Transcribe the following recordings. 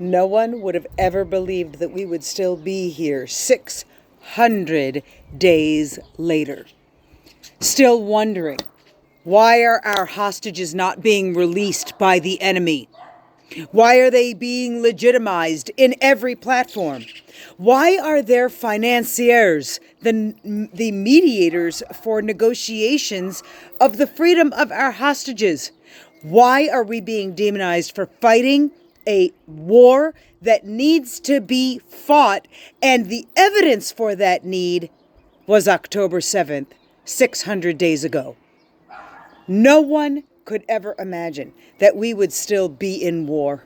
No one would have ever believed that we would still be here 600 days later. Still wondering, why are our hostages not being released by the enemy? Why are they being legitimized in every platform? Why are their financiers, the mediators for negotiations of the freedom of our hostages? Why are we being demonized for fighting a war that needs to be fought? And the evidence for that need was October 7th, 600 days ago. No one could ever imagine that we would still be in war.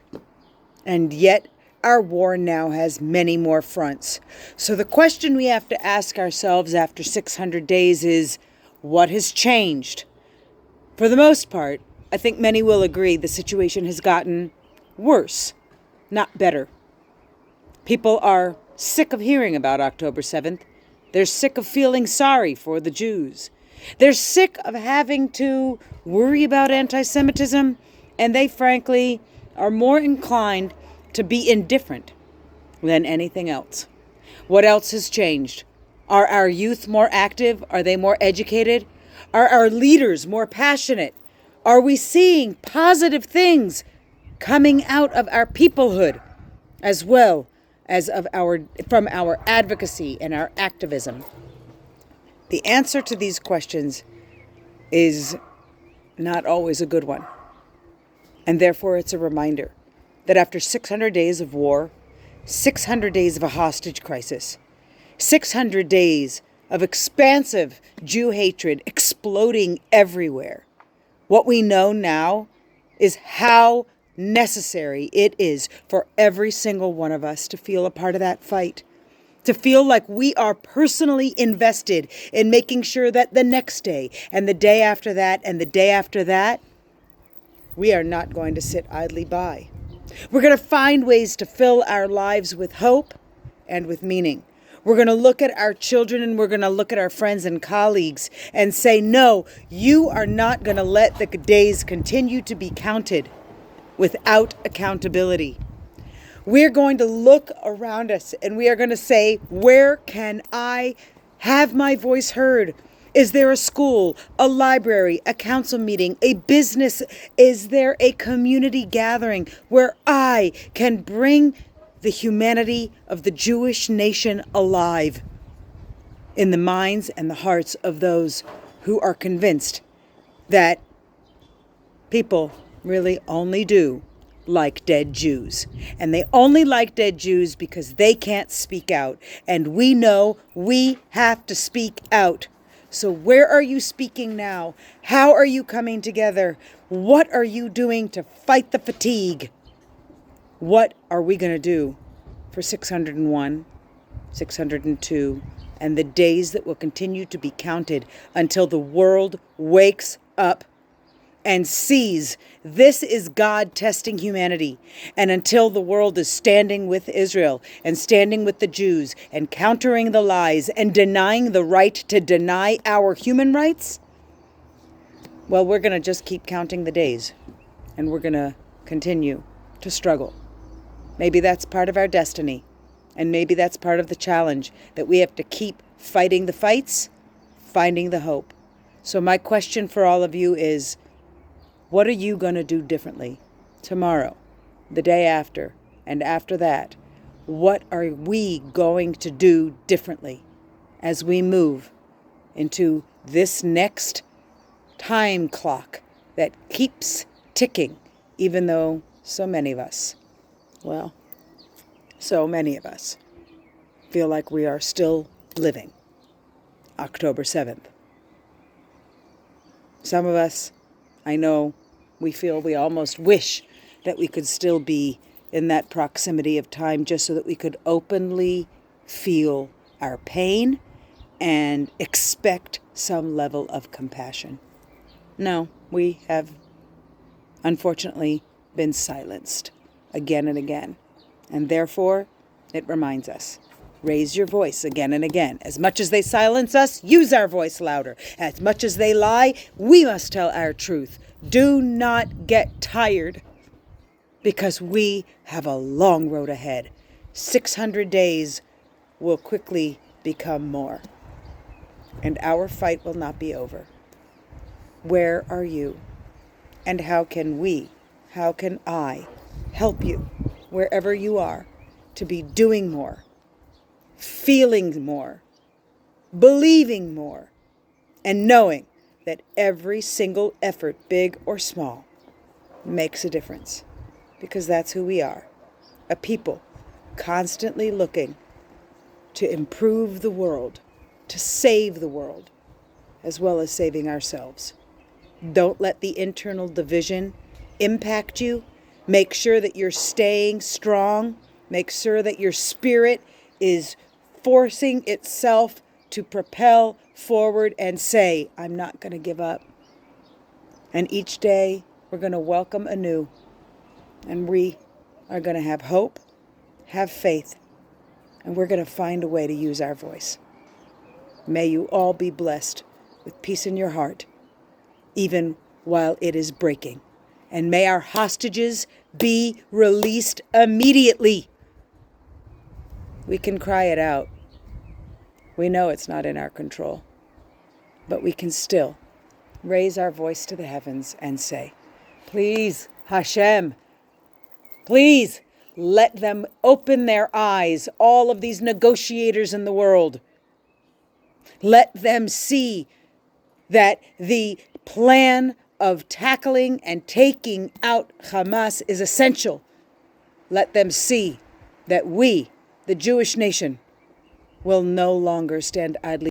And yet, our war now has many more fronts. So the question we have to ask ourselves after 600 days is, what has changed? For the most part, I think many will agree the situation has gotten worse, not better. People are sick of hearing about October 7th. They're sick of feeling sorry for the Jews. They're sick of having to worry about anti-Semitism, and they frankly are more inclined to be indifferent than anything else. What else has changed? Are our youth more active? Are they more educated? Are our leaders more passionate? Are we seeing positive things coming out of our peoplehood as well as from our advocacy and our activism? The answer to these questions is not always a good one. And therefore, it's a reminder that after 600 days of war, 600 days of a hostage crisis, 600 days of expansive Jew hatred exploding everywhere, what we know now is how necessary it is for every single one of us to feel a part of that fight. To feel like we are personally invested in making sure that the next day and the day after that and the day after that, we are not going to sit idly by. We're going to find ways to fill our lives with hope and with meaning. We're going to look at our children and we're going to look at our friends and colleagues and say, no, you are not going to let the days continue to be counted without accountability. We're going to look around us and we are going to say, where can I have my voice heard? Is there a school, a library, a council meeting, a business? Is there a community gathering where I can bring the humanity of the Jewish nation alive in the minds and the hearts of those who are convinced that people really only do like dead Jews. And they only like dead Jews because they can't speak out. And we know we have to speak out. So where are you speaking now? How are you coming together? What are you doing to fight the fatigue? What are we going to do for 601, 602, and the days that will continue to be counted until the world wakes up and sees this is God testing humanity, and until the world is standing with Israel and standing with the Jews and countering the lies and denying the right to deny our human rights? Well, we're going to just keep counting the days, and we're going to continue to struggle. Maybe that's part of our destiny, and maybe that's part of the challenge, that we have to keep fighting the fights, finding the hope. So my question for all of you is, what are you going to do differently tomorrow, the day after, and after that? What are we going to do differently as we move into this next time clock that keeps ticking, even though so many of us feel like we are still living October 7th. Some of us, I know, we feel we almost wish that we could still be in that proximity of time just so that we could openly feel our pain and expect some level of compassion. No, we have unfortunately been silenced again and again. And therefore, it reminds us, raise your voice again and again. As much as they silence us, use our voice louder. As much as they lie, we must tell our truth. Do not get tired. because we have a long road ahead. 600 days will quickly become more, and our fight will not be over. Where are you? And how can I help you wherever you are to be doing more, feeling more, believing more, and knowing that every single effort, big or small, makes a difference? Because that's who we are, a people constantly looking to improve the world, to save the world, as well as saving ourselves. Don't let the internal division impact you. Make sure that you're staying strong. Make sure that your spirit is forcing itself to propel forward and say, I'm not going to give up. And each day we're going to welcome anew. And we are going to have hope, have faith, and we're going to find a way to use our voice. May you all be blessed with peace in your heart, even while it is breaking. And may our hostages be released immediately. We can cry it out. We know it's not in our control, but we can still raise our voice to the heavens and say, please, Hashem, please let them open their eyes, all of these negotiators in the world. Let them see that the plan of tackling and taking out Hamas is essential. Let them see that we, the Jewish nation, will no longer stand idly